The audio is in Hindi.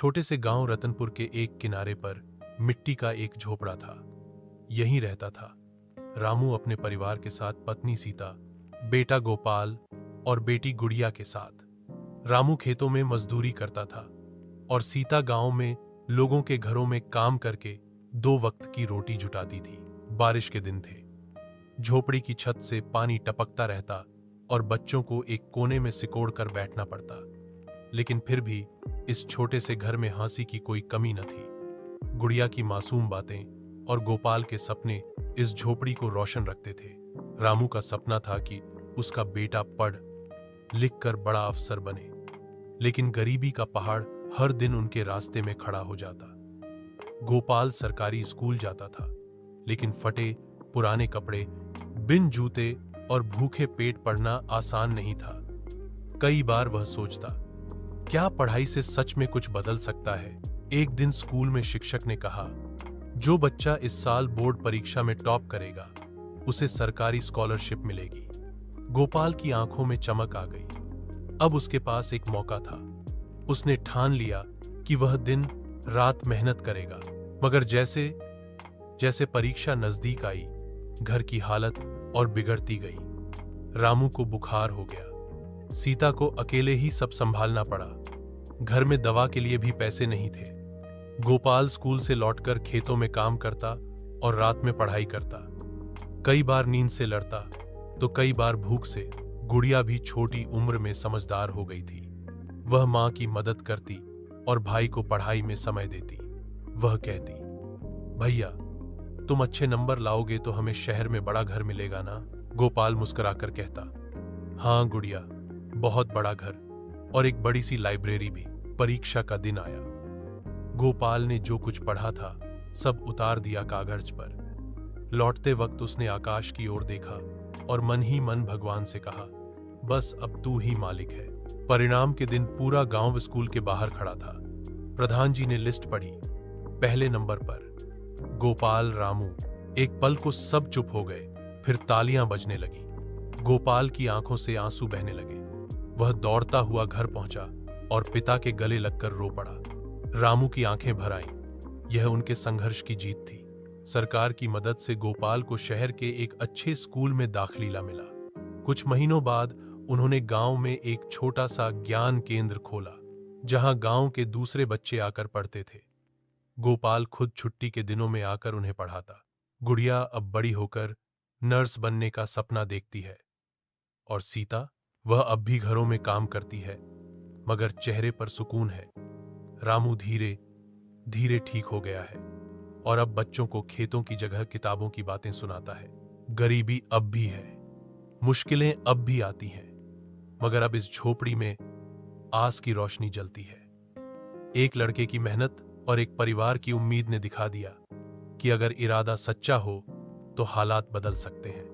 छोटे से गांव रतनपुर के एक किनारे पर मिट्टी का एक झोपड़ा था। यहीं रहता था रामू अपने परिवार के साथ, पत्नी सीता, बेटा गोपाल और बेटी गुड़िया के साथ। रामू खेतों में मजदूरी करता था और सीता गांव में लोगों के घरों में काम करके 2 वक्त की रोटी जुटाती थी। बारिश के दिन थे, झोपड़ी की छत से पानी टपकता रहता और बच्चों को एक कोने में सिकोड़ कर बैठना पड़ता। लेकिन फिर भी इस छोटे से घर में हंसी की कोई कमी न थी। गुड़िया की मासूम बातें और गोपाल के सपने इस झोपड़ी को रोशन रखते थे। रामू का सपना था कि उसका बेटा पढ़ लिख कर बड़ा अफसर बने, लेकिन गरीबी का पहाड़ हर दिन उनके रास्ते में खड़ा हो जाता। गोपाल सरकारी स्कूल जाता था, लेकिन फटे पुराने कपड़े, बिन जूते और भूखे पेट पढ़ना आसान नहीं था। कई बार वह सोचता, क्या पढ़ाई से सच में कुछ बदल सकता है? एक दिन स्कूल में शिक्षक ने कहा, जो बच्चा इस साल बोर्ड परीक्षा में टॉप करेगा उसे सरकारी स्कॉलरशिप मिलेगी। गोपाल की आंखों में चमक आ गई। अब उसके पास एक मौका था। उसने ठान लिया कि वह दिन रात मेहनत करेगा। मगर जैसे जैसे परीक्षा नजदीक आई, घर की हालत और बिगड़ती गई। रामू को बुखार हो गया। सीता को अकेले ही सब संभालना पड़ा। घर में दवा के लिए भी पैसे नहीं थे। गोपाल स्कूल से लौटकर खेतों में काम करता और रात में पढ़ाई करता। कई बार नींद से लड़ता तो कई बार भूख से। गुड़िया भी छोटी उम्र में समझदार हो गई थी। वह मां की मदद करती और भाई को पढ़ाई में समय देती। वह कहती, भैया तुम अच्छे नंबर लाओगे तो हमें शहर में बड़ा घर मिलेगा ना? गोपाल मुस्कुराकर कहता, हाँ गुड़िया, बहुत बड़ा घर और एक बड़ी सी लाइब्रेरी भी। परीक्षा का दिन आया। गोपाल ने जो कुछ पढ़ा था सब उतार दिया कागज पर। लौटते वक्त उसने आकाश की ओर देखा और मन ही मन भगवान से कहा, बस अब तू ही मालिक है। परिणाम के दिन पूरा गांव स्कूल के बाहर खड़ा था। प्रधान जी ने लिस्ट पढ़ी। पहले नंबर पर गोपाल रामू। एक पल को सब चुप हो गए, फिर तालियां बजने लगी। गोपाल की आंखों से आंसू बहने लगे। वह दौड़ता हुआ घर पहुंचा और पिता के गले लगकर रो पड़ा। रामू की आंखें भर आईं। यह उनके संघर्ष की जीत थी। सरकार की मदद से गोपाल को शहर के एक अच्छे स्कूल में दाखिला मिला। कुछ महीनों बाद उन्होंने गांव में एक छोटा सा ज्ञान केंद्र खोला, जहां गांव के दूसरे बच्चे आकर पढ़ते थे। गोपाल खुद छुट्टी के दिनों में आकर उन्हें पढ़ाता। गुड़िया अब बड़ी होकर नर्स बनने का सपना देखती है और सीता, वह अब भी घरों में काम करती है, मगर चेहरे पर सुकून है। रामू धीरे धीरे ठीक हो गया है और अब बच्चों को खेतों की जगह किताबों की बातें सुनाता है। गरीबी अब भी है, मुश्किलें अब भी आती हैं, मगर अब इस झोपड़ी में आस की रोशनी जलती है। एक लड़के की मेहनत और एक परिवार की उम्मीद ने दिखा दिया कि अगर इरादा सच्चा हो तो हालात बदल सकते हैं।